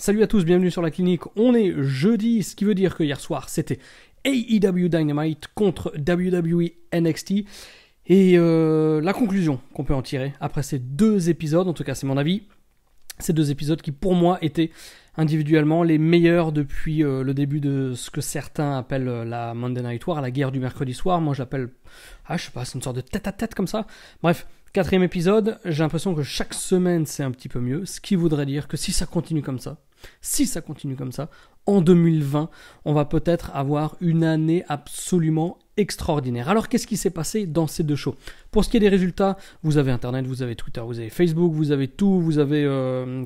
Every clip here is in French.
Salut à tous, bienvenue sur la clinique. On est jeudi, ce qui veut dire que hier soir c'était AEW Dynamite contre WWE NXT. Et la conclusion qu'on peut en tirer après ces deux épisodes, en tout cas c'est mon avis, ces deux épisodes qui pour moi étaient individuellement les meilleurs depuis le début de ce que certains appellent la Monday Night War, la guerre du mercredi soir. Moi j'appelle, je sais pas, c'est une sorte de tête-à-tête comme ça. Bref, 4e épisode, j'ai l'impression que chaque semaine c'est un petit peu mieux, ce qui voudrait dire que si ça continue comme ça, en 2020, on va peut-être avoir une année absolument extraordinaire. Alors qu'est-ce qui s'est passé dans ces deux shows? Pour ce qui est des résultats, vous avez Internet, vous avez Twitter, vous avez Facebook, vous avez tout, vous avez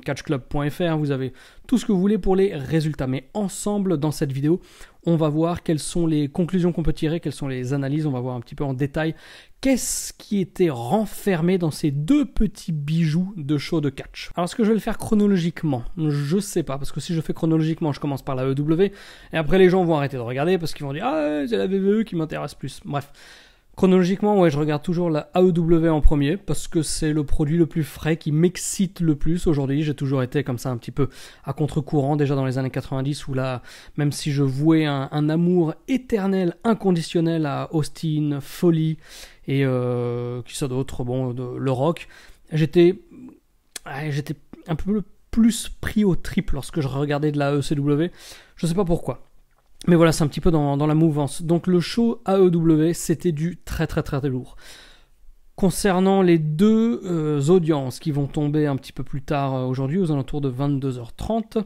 catchclub.fr, vous avez tout ce que vous voulez pour les résultats. Mais ensemble, dans cette vidéo, on va voir quelles sont les conclusions qu'on peut tirer, quelles sont les analyses, on va voir un petit peu en détail qu'est-ce qui était renfermé dans ces deux petits bijoux de show de catch. Alors est-ce que je vais le faire chronologiquement? Je sais pas, parce que si je fais chronologiquement, je commence par la AEW, et après les gens vont arrêter de regarder parce qu'ils vont dire « Ah, c'est la WWE qui m'intéresse plus ». Bref. Chronologiquement, ouais, je regarde toujours la AEW en premier parce que c'est le produit le plus frais qui m'excite le plus aujourd'hui. J'ai toujours été comme ça un petit peu à contre-courant déjà dans les années 90 où là, même si je vouais un amour éternel, inconditionnel à Austin, Foley et qui ça d'autre, bon, le rock, j'étais un peu plus pris au trip lorsque je regardais de la ECW. Je sais pas pourquoi. Mais voilà, c'est un petit peu dans la mouvance. Donc le show AEW, c'était du très lourd. Concernant les deux audiences qui vont tomber un petit peu plus tard aujourd'hui, aux alentours de 22h30,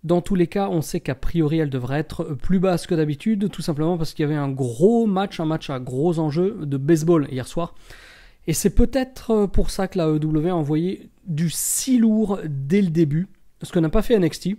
dans tous les cas, on sait qu'a priori, elle devrait être plus basse que d'habitude, tout simplement parce qu'il y avait un match à gros enjeux de baseball hier soir. Et c'est peut-être pour ça que la AEW a envoyé du si lourd dès le début, ce que n'a pas fait NXT.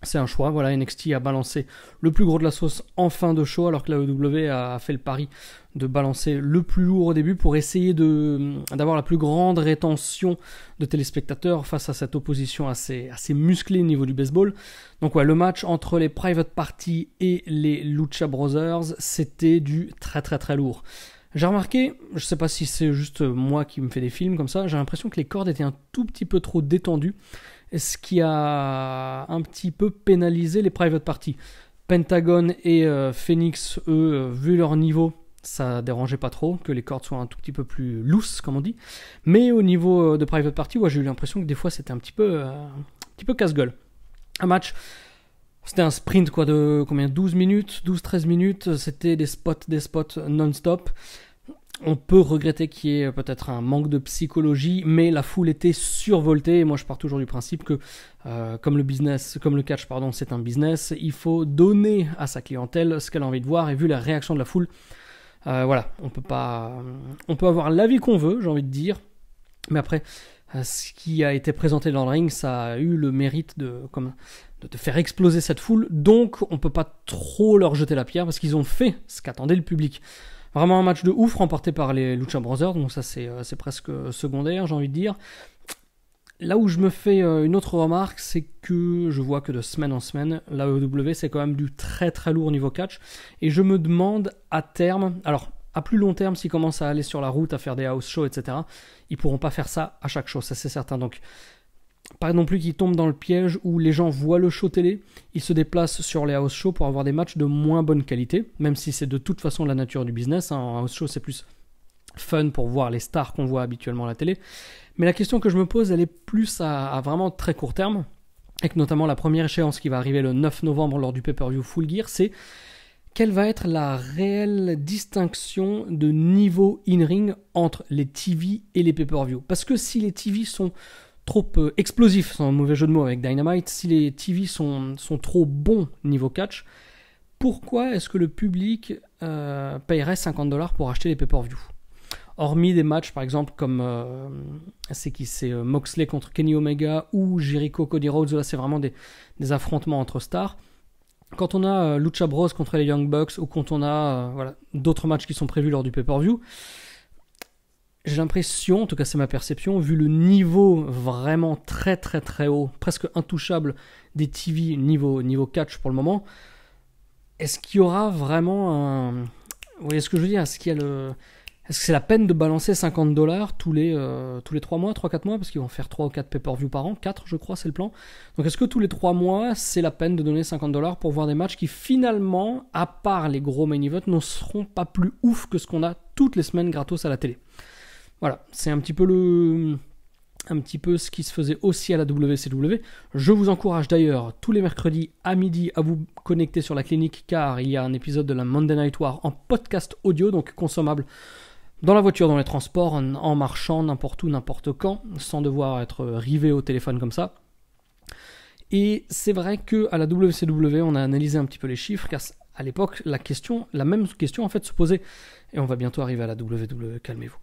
C'est un choix, voilà, NXT a balancé le plus gros de la sauce en fin de show, alors que la AEW a fait le pari de balancer le plus lourd au début pour essayer d'avoir la plus grande rétention de téléspectateurs face à cette opposition assez musclée au niveau du baseball. Donc ouais, le match entre les Private Party et les Lucha Brothers, c'était du très lourd. J'ai remarqué, je sais pas si c'est juste moi qui me fais des films comme ça, j'ai l'impression que les cordes étaient un tout petit peu trop détendues, ce qui a un petit peu pénalisé les Private Party. Pentagon et Phoenix, eux, vu leur niveau, ça dérangeait pas trop que les cordes soient un tout petit peu plus loose, comme on dit. Mais au niveau de Private Party, ouais, j'ai eu l'impression que des fois c'était un petit peu casse-gueule. Un match, c'était un sprint quoi, de combien, 12-13 minutes, c'était des spots non-stop. On peut regretter qu'il y ait peut-être un manque de psychologie, mais la foule était survoltée. Et moi, je pars toujours du principe que, comme le catch, c'est un business, il faut donner à sa clientèle ce qu'elle a envie de voir. Et vu la réaction de la foule, voilà, on peut avoir l'avis qu'on veut, j'ai envie de dire. Mais après, ce qui a été présenté dans le ring, ça a eu le mérite de faire exploser cette foule. Donc, on peut pas trop leur jeter la pierre parce qu'ils ont fait ce qu'attendait le public. Vraiment un match de ouf remporté par les Lucha Brothers, donc ça c'est presque secondaire, j'ai envie de dire. Là où je me fais une autre remarque, c'est que je vois que de semaine en semaine, la AEW c'est quand même du très lourd niveau catch, et je me demande à terme, alors à plus long terme, s'ils commencent à aller sur la route, à faire des house shows, etc., ils pourront pas faire ça à chaque show, ça c'est certain. Donc pas non plus qu'ils tombent dans le piège où les gens voient le show télé, ils se déplacent sur les house shows pour avoir des matchs de moins bonne qualité, même si c'est de toute façon la nature du business. En house show, c'est plus fun pour voir les stars qu'on voit habituellement à la télé. Mais la question que je me pose, elle est plus à vraiment très court terme, avec notamment la première échéance qui va arriver le 9 novembre lors du pay-per-view Full Gear, c'est quelle va être la réelle distinction de niveau in-ring entre les TV et les pay-per-view. Parce que si les TV sont trop explosifs, c'est un mauvais jeu de mots avec Dynamite, si les TV sont trop bons niveau catch, pourquoi est-ce que le public paierait $50 pour acheter les pay-per-view? Hormis des matchs par exemple comme c'est Moxley contre Kenny Omega ou Jericho Cody Rhodes, là c'est vraiment des affrontements entre stars. Quand on a Lucha Bros contre les Young Bucks ou quand on a d'autres matchs qui sont prévus lors du pay-per-view, j'ai l'impression, en tout cas c'est ma perception, vu le niveau vraiment très haut, presque intouchable des TV niveau catch pour le moment, est-ce qu'il y aura vraiment un... Vous voyez ce que je veux dire? Est-ce qu'il y a Est-ce que c'est la peine de balancer $50 tous les 3 mois, 3-4 mois, parce qu'ils vont faire 3 ou 4 pay-per-view par an, 4 je crois c'est le plan. Donc est-ce que tous les 3 mois c'est la peine de donner $50 pour voir des matchs qui finalement, à part les gros main events, ne seront pas plus ouf que ce qu'on a toutes les semaines gratos à la télé. Voilà, c'est un petit peu ce qui se faisait aussi à la WCW. Je vous encourage d'ailleurs tous les mercredis à midi à vous connecter sur la clinique, car il y a un épisode de la Monday Night War en podcast audio, donc consommable dans la voiture, dans les transports, en marchant, n'importe où, n'importe quand, sans devoir être rivé au téléphone comme ça. Et c'est vrai qu'à la WCW, on a analysé un petit peu les chiffres, car à l'époque, la même question en fait se posait, et on va bientôt arriver à la WWE, calmez-vous.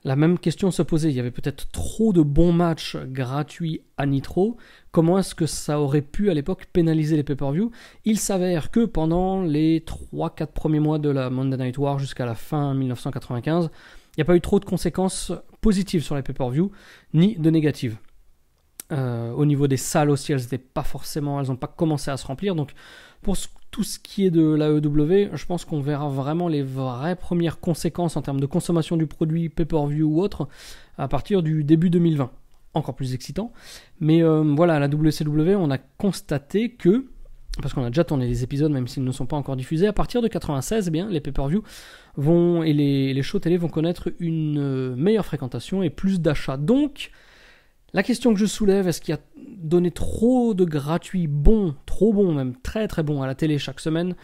La même question se posait, il y avait peut-être trop de bons matchs gratuits à Nitro. Comment est-ce que ça aurait pu à l'époque pénaliser les pay-per-view ? Il s'avère que pendant les 3-4 premiers mois de la Monday Night War jusqu'à la fin 1995, il n'y a pas eu trop de conséquences positives sur les pay-per-view, ni de négatives. Au niveau des salles aussi, elles n'ont pas commencé à se remplir. Donc pour tout ce qui est de l'AEW, je pense qu'on verra vraiment les vraies premières conséquences en termes de consommation du produit pay-per-view ou autre à partir du début 2020. Encore plus excitant. Mais voilà, à la WCW, on a constaté que, parce qu'on a déjà tourné les épisodes même s'ils ne sont pas encore diffusés, à partir de 96, eh bien, les pay-per-view et les shows télé vont connaître une meilleure fréquentation et plus d'achats. Donc, la question que je soulève, est-ce qu'il y a donné trop de gratuits bons, trop bons, même très très bons à la télé chaque semaine,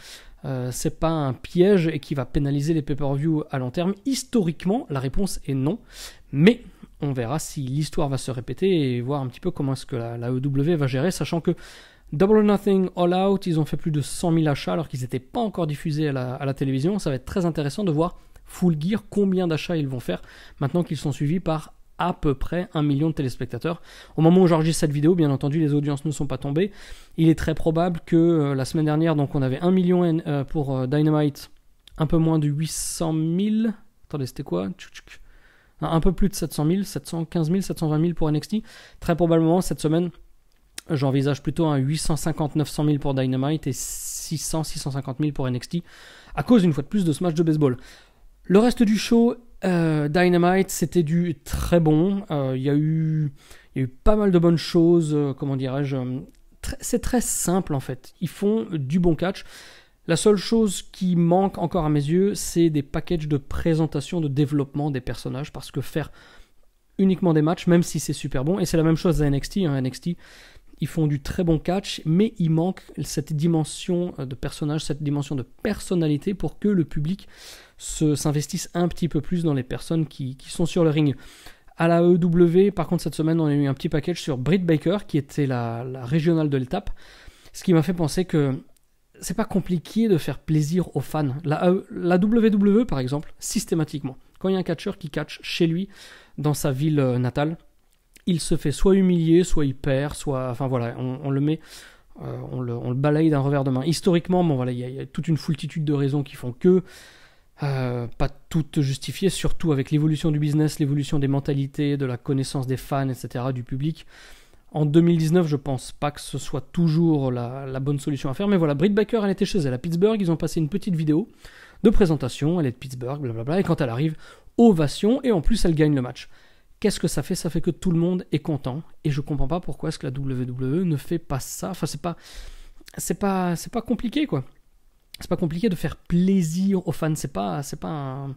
c'est pas un piège et qui va pénaliser les pay-per-view à long terme? Historiquement, la réponse est non, mais on verra si l'histoire va se répéter et voir un petit peu comment est-ce que la AEW va gérer, sachant que Double or Nothing, All Out, ils ont fait plus de 100 000 achats alors qu'ils n'étaient pas encore diffusés à la télévision. Ça va être très intéressant de voir Full Gear combien d'achats ils vont faire maintenant qu'ils sont suivis par à peu près 1 million de téléspectateurs. Au moment où j'enregistre cette vidéo, bien entendu, les audiences ne sont pas tombées. Il est très probable que la semaine dernière, donc on avait 1 million pour Dynamite, un peu moins de 800 000. Attendez, c'était quoi ? Un peu plus de 700 000, 715 000, 720 000 pour NXT. Très probablement, cette semaine, j'envisage plutôt un 850, 900 000 pour Dynamite et 600, 650 000 pour NXT, à cause, une fois de plus, de ce match de baseball. Le reste du show, Dynamite, c'était du très bon. Il y a eu pas mal de bonnes choses, comment dirais-je. C'est très simple en fait. Ils font du bon catch. La seule chose qui manque encore à mes yeux, c'est des packages de présentation, de développement des personnages, parce que faire uniquement des matchs, même si c'est super bon, et c'est la même chose à NXT. NXT, ils font du très bon catch, mais il manque cette dimension de personnage, cette dimension de personnalité pour que le public s'investisse un petit peu plus dans les personnes qui sont sur le ring. À la EW, par contre, cette semaine, on a eu un petit package sur Britt Baker, qui était la régionale de l'étape, ce qui m'a fait penser que c'est pas compliqué de faire plaisir aux fans. La WWE, par exemple, systématiquement, quand il y a un catcheur qui catch chez lui, dans sa ville natale, il se fait soit humilier, soit il perd, soit... Enfin voilà, on le met... on le balaye d'un revers de main. Historiquement, bon voilà, il y a toute une foultitude de raisons qui font que... pas toutes justifiées, surtout avec l'évolution du business, l'évolution des mentalités, de la connaissance des fans, etc., du public. En 2019, je pense pas que ce soit toujours la bonne solution à faire, mais voilà, Britt Baker, elle était chez elle à Pittsburgh, ils ont passé une petite vidéo de présentation, elle est de Pittsburgh, blablabla, et quand elle arrive, ovation, et en plus elle gagne le match. Qu'est-ce que ça fait ? Ça fait que tout le monde est content, et je comprends pas pourquoi est-ce que la WWE ne fait pas ça. Enfin, c'est pas compliqué, quoi. C'est pas compliqué de faire plaisir aux fans. C'est pas un,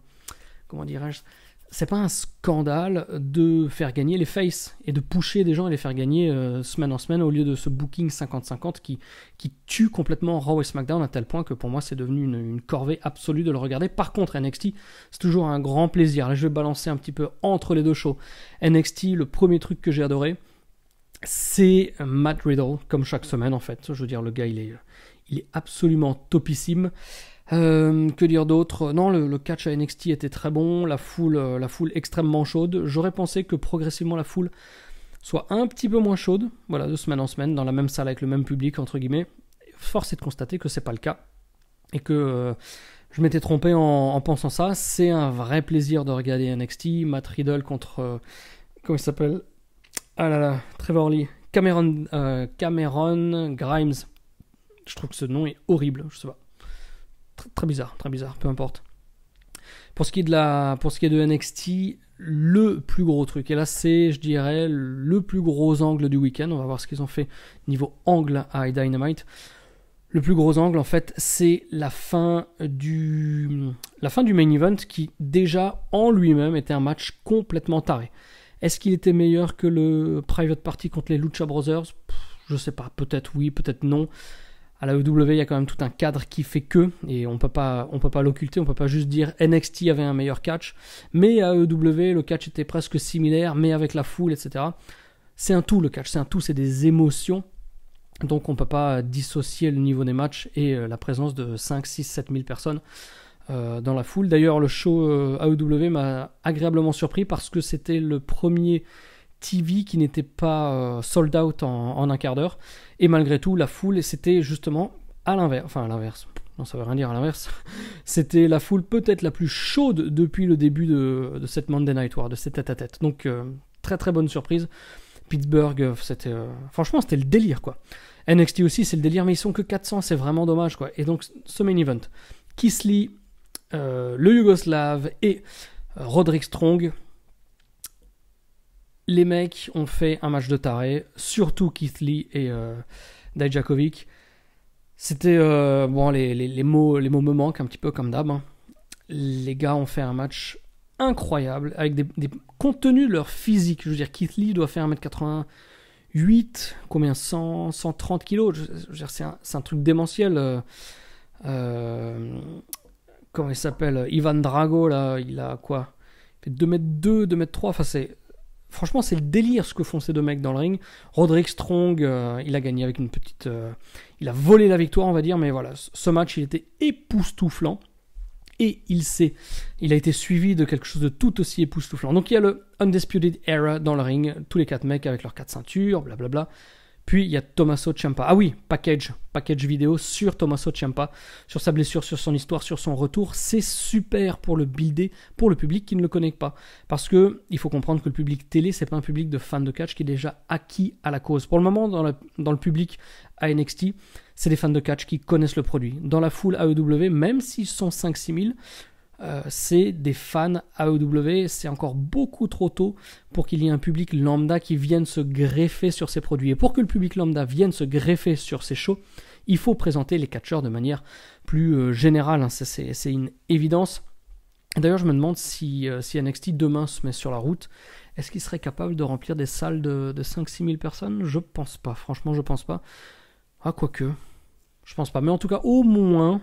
comment dirais-je, c'est pas un scandale de faire gagner les faces et de pusher des gens et les faire gagner semaine en semaine au lieu de ce booking 50-50 qui tue complètement Raw et SmackDown à tel point que pour moi c'est devenu une corvée absolue de le regarder. Par contre, NXT, c'est toujours un grand plaisir. Là, je vais balancer un petit peu entre les deux shows. NXT, le premier truc que j'ai adoré, c'est Matt Riddle, comme chaque semaine en fait. Je veux dire, le gars, il est absolument topissime. Que dire d'autre ? Non, le catch à NXT était très bon, la foule extrêmement chaude. J'aurais pensé que progressivement la foule soit un petit peu moins chaude, voilà, de semaine en semaine, dans la même salle avec le même public, entre guillemets. Force est de constater que c'est pas le cas, et que je m'étais trompé en pensant ça. C'est un vrai plaisir de regarder NXT, Matt Riddle contre... comment il s'appelle ? Ah là là, Trevor Lee. Cameron Grimes. Je trouve que ce nom est horrible, je sais pas. Très bizarre, peu importe. Pour ce qui est de NXT, le plus gros truc, et là c'est, je dirais, le plus gros angle du week-end. On va voir ce qu'ils ont fait niveau angle à Dynamite. Le plus gros angle, en fait, c'est la fin du main event qui, déjà, en lui-même, était un match complètement taré. Est-ce qu'il était meilleur que le Private Party contre les Lucha Brothers ? Je sais pas, peut-être oui, peut-être non. À la EW, il y a quand même tout un cadre qui fait que, et on peut pas l'occulter, on peut pas juste dire NXT avait un meilleur catch, mais à EW, le catch était presque similaire, mais avec la foule, etc. C'est un tout, le catch, c'est un tout, c'est des émotions, donc on peut pas dissocier le niveau des matchs et la présence de 5, 6, 7 000 personnes dans la foule. D'ailleurs, le show AEW m'a agréablement surpris parce que c'était le premier TV qui n'était pas sold out en un quart d'heure, et malgré tout la foule, c'était justement à l'inverse, non, ça veut rien dire à l'inverse, c'était la foule peut-être la plus chaude depuis le début de cette Monday Night War, de cette tête-à-tête, donc très très bonne surprise. Pittsburgh, c'était franchement c'était le délire quoi. NXT aussi c'est le délire, mais ils sont que 400, c'est vraiment dommage quoi. Et donc ce main event, Keith Lee, le Yougoslave et Roderick Strong, les mecs ont fait un match de taré, surtout Keith Lee et Dijakovic. C'était bon, les mots me manquent un petit peu comme d'hab. Hein. Les gars ont fait un match incroyable avec des compte tenu de leur physique. Je veux dire, Keith Lee doit faire 1m88, combien 130 kilos. Je veux dire, c'est un truc démentiel. Comment il s'appelle, Ivan Drago là, il a quoi, il fait 2m2, 2m3. Enfin franchement, c'est le délire ce que font ces deux mecs dans le ring. Roderick Strong, il a gagné avec une petite... il a volé la victoire, on va dire, mais voilà, ce match, il était époustouflant. Et il a été suivi de quelque chose de tout aussi époustouflant. Donc il y a le Undisputed Era dans le ring, tous les 4 mecs avec leurs 4 ceintures, blablabla. Puis il y a Tommaso Ciampa. Ah oui, package vidéo sur Tommaso Ciampa, sur sa blessure, sur son histoire, sur son retour. C'est super pour le builder, pour le public qui ne le connaît pas. Parce que il faut comprendre que le public télé, c'est pas un public de fans de catch qui est déjà acquis à la cause. Pour le moment, dans le public à NXT, c'est des fans de catch qui connaissent le produit. Dans la foule AEW, même s'ils sont 5-6 000, c'est des fans AEW, c'est encore beaucoup trop tôt pour qu'il y ait un public lambda qui vienne se greffer sur ces produits. Et pour que le public lambda vienne se greffer sur ces shows, il faut présenter les catcheurs de manière plus générale, hein. C'est une évidence. D'ailleurs, je me demande si NXT demain se met sur la route, est-ce qu'il serait capable de remplir des salles de 5-6 000 personnes ? Je pense pas, franchement je pense pas. Ah, quoique, je pense pas. Mais en tout cas, au moins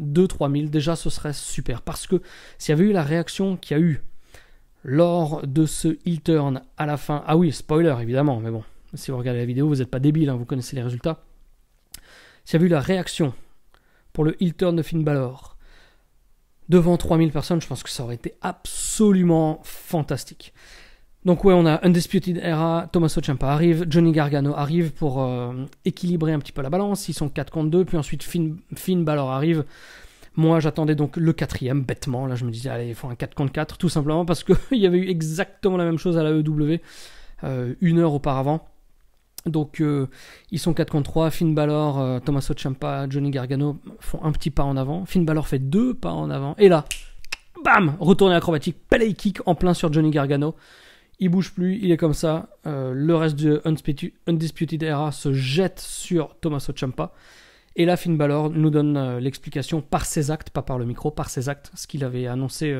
2-3 000, déjà ce serait super. Parce que s'il y avait eu la réaction qu'il y a eu lors de ce heel turn à la fin, ah oui, spoiler évidemment, mais bon, si vous regardez la vidéo, vous n'êtes pas débile, hein, vous connaissez les résultats. S'il y avait eu la réaction pour le heel turn de Finn Balor devant 3000 personnes, je pense que ça aurait été absolument fantastique. Donc ouais, on a Undisputed Era, Tommaso Ciampa arrive, Johnny Gargano arrive pour équilibrer un petit peu la balance, ils sont 4 contre 2, puis ensuite Finn Balor arrive. Moi j'attendais donc le 4e, bêtement, là je me disais allez, il faut un 4 contre 4, tout simplement parce qu'il y avait eu exactement la même chose à la EW 1 heure auparavant. Donc ils sont 4 contre 3, Finn Balor, Tommaso Ciampa, Johnny Gargano font un petit pas en avant, Finn Balor fait 2 pas en avant, et là, bam, retourné acrobatique, palais kick en plein sur Johnny Gargano. Il bouge plus, il est comme ça. Le reste de Undisputed Era se jette sur Tommaso Ciampa. Et là, Finn Balor nous donne l'explication par ses actes, pas par le micro, par ses actes. Ce qu'il avait annoncé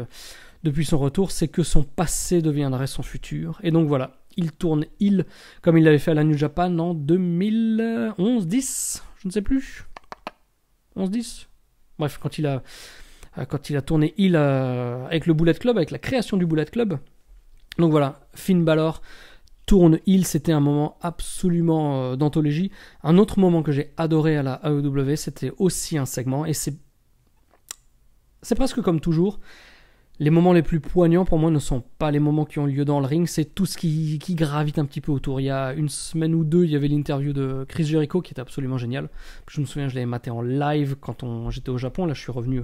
depuis son retour, c'est que son passé deviendrait son futur. Et donc voilà, il tourne comme il l'avait fait à la New Japan en 2011-10, je ne sais plus. 11-10 ? Bref, quand il a tourné avec le Bullet Club, avec la création du Bullet Club. Donc voilà, Finn Balor tourne heel, c'était un moment absolument d'anthologie. Un autre moment que j'ai adoré à la AEW, c'était aussi un segment, et c'est presque comme toujours. Les moments les plus poignants pour moi ne sont pas les moments qui ont lieu dans le ring, c'est tout ce qui gravite un petit peu autour. Il y a une semaine ou deux, il y avait l'interview de Chris Jericho qui était absolument génial. Je me souviens, je l'avais maté en live quand j'étais au Japon. Là, je suis revenu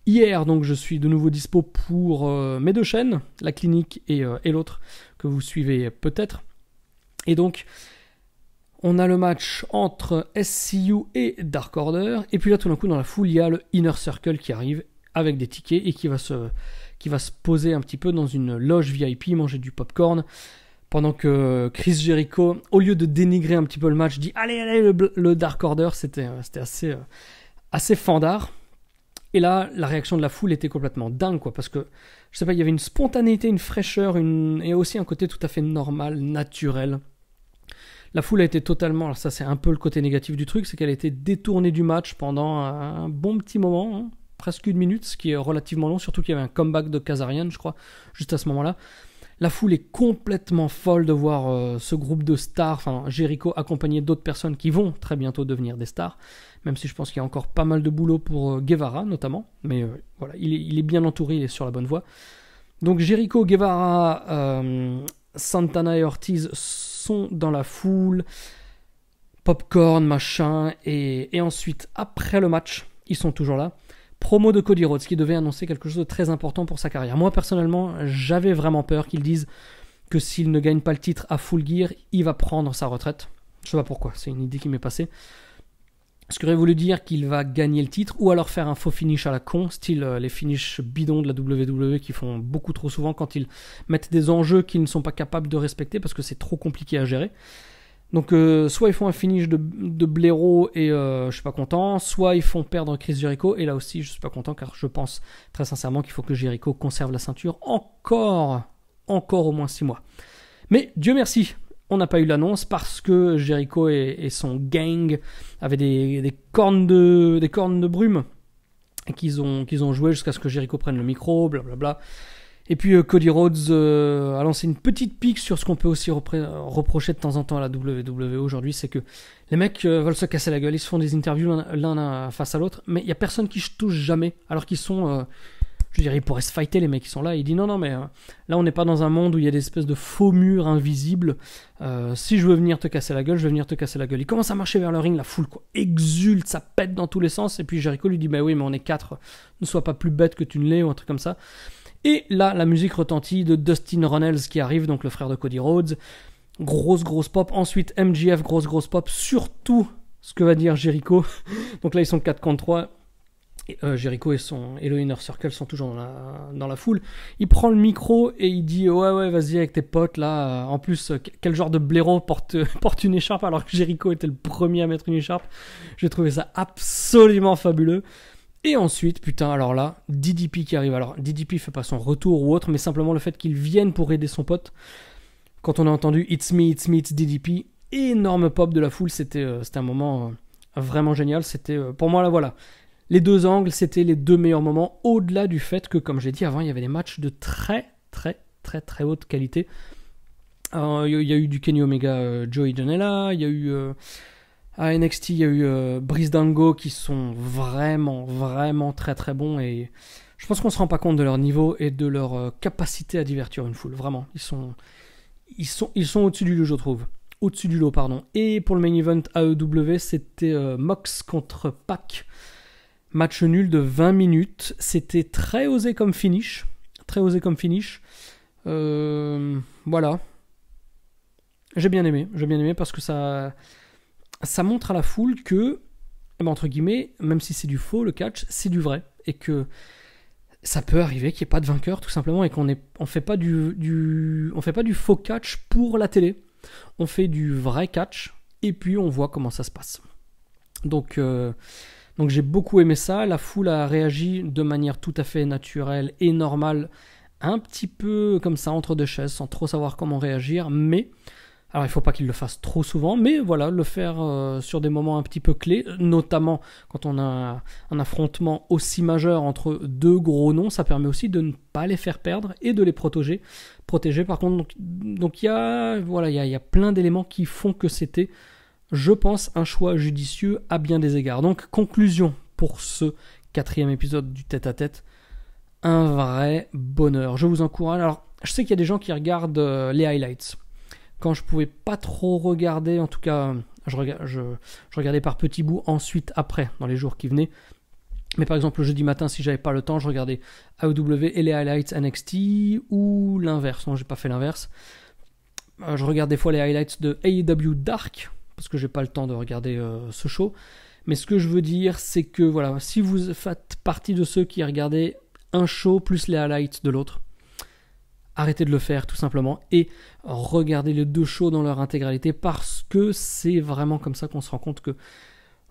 hier, donc je suis de nouveau dispo pour mes 2 chaînes, la clinique et l'autre que vous suivez peut-être. Et donc, on a le match entre SCU et Dark Order. Et puis là, tout d'un coup, dans la foule, il y a le Inner Circle qui arrive. avec des tickets et qui va se poser un petit peu dans une loge VIP, manger du popcorn, pendant que Chris Jericho, au lieu de dénigrer un petit peu le match, dit allez, le Dark Order. C'était assez fandard. Et là, la réaction de la foule était complètement dingue, quoi, parce que, je sais pas, il y avait une spontanéité, une fraîcheur, et aussi un côté tout à fait normal, naturel. La foule a été totalement, alors ça c'est un peu le côté négatif du truc, c'est qu'elle a été détournée du match pendant un bon petit moment, hein, presque 1 minute, ce qui est relativement long, surtout qu'il y avait un comeback de Kazarian, je crois, juste à ce moment-là. La foule est complètement folle de voir ce groupe de stars, enfin Jericho accompagné d'autres personnes qui vont très bientôt devenir des stars, même si je pense qu'il y a encore pas mal de boulot pour Guevara notamment, mais voilà, il est bien entouré, il est sur la bonne voie. Donc Jericho, Guevara, Santana et Ortiz sont dans la foule, popcorn, machin, et ensuite, après le match, ils sont toujours là. Promo de Cody Rhodes, qui devait annoncer quelque chose de très important pour sa carrière. Moi, personnellement, j'avais vraiment peur qu'ils disent que s'il ne gagne pas le titre à Full Gear, il va prendre sa retraite. Je sais pas pourquoi, c'est une idée qui m'est passée. Ce qui aurait voulu dire qu'il va gagner le titre, ou alors faire un faux finish à la con, style les finishes bidons de la WWE qui font beaucoup trop souvent quand ils mettent des enjeux qu'ils ne sont pas capables de respecter parce que c'est trop compliqué à gérer. Donc soit ils font un finish de blaireau et je suis pas content, soit ils font perdre Chris Jericho, et là aussi je suis pas content car je pense très sincèrement qu'il faut que Jericho conserve la ceinture encore au moins 6 mois. Mais Dieu merci, on n'a pas eu l'annonce parce que Jericho et son gang avaient des cornes de brume qu'ils ont joué jusqu'à ce que Jericho prenne le micro, blablabla. Et puis Cody Rhodes a lancé une petite pique sur ce qu'on peut aussi reprocher de temps en temps à la WWE aujourd'hui, c'est que les mecs veulent se casser la gueule, ils se font des interviews l'un face à l'autre, mais il n'y a personne qui se touche jamais, alors qu'ils sont... je veux dire, ils pourraient se fighter, les mecs qui sont là. Il dit non, mais là on n'est pas dans un monde où il y a des espèces de faux murs invisibles. Si je veux venir te casser la gueule, je vais venir te casser la gueule. Il commence à marcher vers le ring, la foule quoi, exulte, ça pète dans tous les sens. Et puis Jericho lui dit bah oui, mais on est 4, ne sois pas plus bête que tu ne l'es, ou un truc comme ça. Et là, la musique retentit de Dustin Runnels qui arrive, donc le frère de Cody Rhodes. Grosse pop. Ensuite, MJF, grosse pop. Surtout ce que va dire Jericho. Donc là, ils sont 4 contre 3. Jericho et le Inner Circle sont toujours dans la foule. Il prend le micro et il dit ouais vas-y avec tes potes là. En plus quel genre de blaireau porte une écharpe alors que Jericho était le premier à mettre une écharpe. J'ai trouvé ça absolument fabuleux. Et ensuite putain alors là DDP qui arrive. Alors DDP fait pas son retour ou autre, mais simplement le fait qu'il vienne pour aider son pote. Quand on a entendu It's me it's DDP, énorme pop de la foule. C'était un moment vraiment génial. C'était pour moi là voilà. Les deux angles, c'était les deux meilleurs moments, au-delà du fait que, comme j'ai dit avant, il y avait des matchs de très haute qualité. Il y a eu du Kenny Omega, Joey Janela, il y a eu à NXT, il y a eu Breeze Dango qui sont vraiment très bons, et je pense qu'on se rend pas compte de leur niveau et de leur capacité à divertir une foule. Vraiment, ils sont au-dessus du lot, je trouve. Au-dessus du lot, pardon. Et pour le main event AEW, c'était Mox contre Pac. Match nul de 20 minutes. C'était très osé comme finish. Voilà. J'ai bien aimé parce que ça montre à la foule que, entre guillemets, même si c'est du faux, le catch, c'est du vrai. Et que ça peut arriver qu'il n'y ait pas de vainqueur, tout simplement, et qu'on fait pas du faux catch pour la télé. On fait du vrai catch, et puis on voit comment ça se passe. Donc j'ai beaucoup aimé ça, la foule a réagi de manière tout à fait naturelle et normale, un petit peu comme ça entre deux chaises, sans trop savoir comment réagir, mais, alors il ne faut pas qu'ils le fassent trop souvent, mais voilà, le faire sur des moments un petit peu clés, notamment quand on a un affrontement aussi majeur entre deux gros noms, ça permet aussi de ne pas les faire perdre et de les protéger par contre, donc il y a plein d'éléments qui font que c'était, je pense, un choix judicieux à bien des égards. Donc, conclusion pour ce 4e épisode du tête-à-tête. Un vrai bonheur. Je vous encourage. Alors, je sais qu'il y a des gens qui regardent les highlights. Quand je pouvais pas trop regarder, en tout cas, je regardais par petits bouts ensuite, après, dans les jours qui venaient. Mais par exemple, le jeudi matin, si j'avais pas le temps, je regardais AEW et les highlights NXT, ou l'inverse. Non, j'ai pas fait l'inverse. Je regarde des fois les highlights de AEW Dark, parce que j'ai pas le temps de regarder ce show, Mais ce que je veux dire, c'est que voilà, si vous faites partie de ceux qui regardaient un show plus les highlights de l'autre, arrêtez de le faire tout simplement et regardez les 2 shows dans leur intégralité, parce que c'est vraiment comme ça qu'on se rend compte que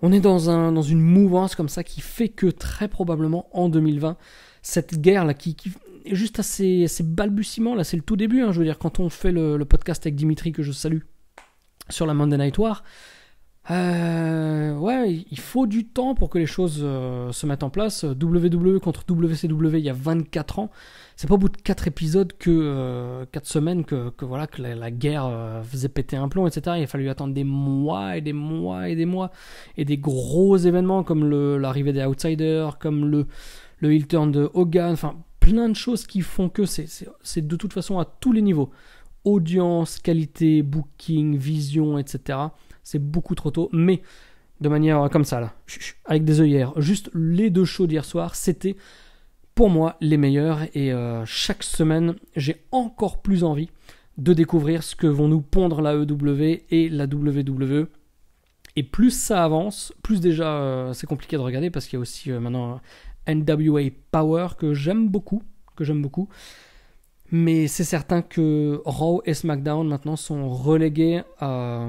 on est dans une mouvance comme ça qui fait que très probablement en 2020, cette guerre là qui est juste à ses balbutiements, là c'est le tout début, hein, je veux dire, quand on fait le podcast avec Dimitri, que je salue, sur la Monday Night War, ouais, il faut du temps pour que les choses se mettent en place. WWE contre WCW il y a 24 ans, c'est pas au bout de 4 épisodes 4 semaines que voilà, que la guerre faisait péter un plomb, etc. Il a fallu attendre des mois et des mois et des mois, et des gros événements comme l'arrivée des Outsiders, comme le heel turn de Hogan, enfin plein de choses qui font que c'est de toute façon à tous les niveaux, audience, qualité, booking, vision, etc. C'est beaucoup trop tôt, mais de manière comme ça, là, avec des œillères, juste les 2 shows d'hier soir, c'était pour moi les meilleurs, et chaque semaine, j'ai encore plus envie de découvrir ce que vont nous pondre la EW et la WWE. Et plus ça avance, plus déjà c'est compliqué de regarder, parce qu'il y a aussi maintenant NWA Power que j'aime beaucoup. Mais c'est certain que Raw et SmackDown maintenant sont relégués à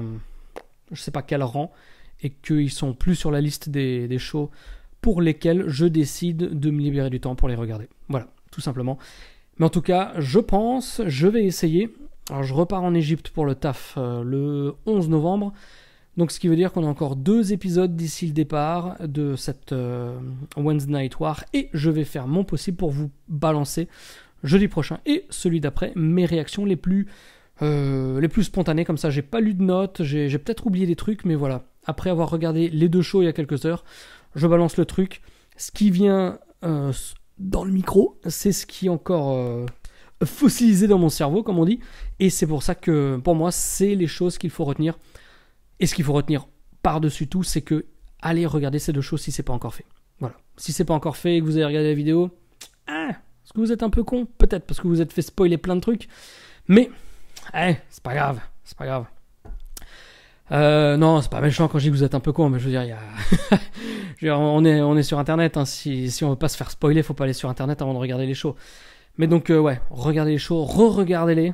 je sais pas quel rang, et qu'ils sont plus sur la liste des shows pour lesquels je décide de me libérer du temps pour les regarder. Voilà, tout simplement. Mais en tout cas, je vais essayer. Alors je repars en Égypte pour le taf le 11 novembre. Donc ce qui veut dire qu'on a encore 2 épisodes d'ici le départ de cette Wednesday Night War, et je vais faire mon possible pour vous balancer jeudi prochain et celui d'après mes réactions les plus spontanées, comme ça. J'ai pas lu de notes, j'ai peut-être oublié des trucs, mais voilà, après avoir regardé les 2 shows il y a quelques heures, je balance le truc. Ce qui vient dans le micro, c'est ce qui est encore fossilisé dans mon cerveau, comme on dit, et c'est pour ça que pour moi c'est les choses qu'il faut retenir. Et ce qu'il faut retenir par-dessus tout, c'est que allez regarder ces 2 shows si c'est pas encore fait. Voilà, si c'est pas encore fait et que vous avez regardé la vidéo, est-ce que vous êtes un peu con? Peut-être, parce que vous êtes fait spoiler plein de trucs, mais c'est pas grave. Non, c'est pas méchant quand je dis que vous êtes un peu con, mais je veux dire, on est sur internet, hein. Si on veut pas se faire spoiler, faut pas aller sur internet avant de regarder les shows. Mais donc ouais, regardez les shows, re-regardez-les,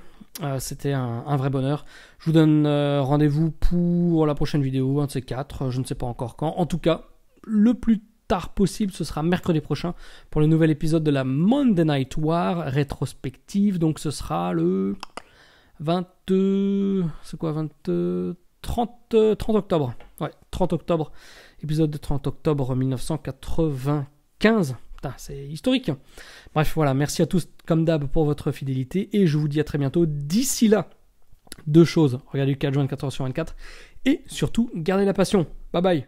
c'était un vrai bonheur. Je vous donne rendez-vous pour la prochaine vidéo, un de ces 4, je ne sais pas encore quand. En tout cas, le plus tard possible, ce sera mercredi prochain pour le nouvel épisode de la Monday Night War rétrospective. Donc ce sera le 30 octobre. Ouais, 30 octobre. Épisode de 30 octobre 1995. Putain, c'est historique. Bref, voilà. Merci à tous, comme d'hab, pour votre fidélité. Et je vous dis à très bientôt. D'ici là, 2 choses. Regardez le 4 juin 24h sur 24. Et surtout, gardez la passion. Bye bye.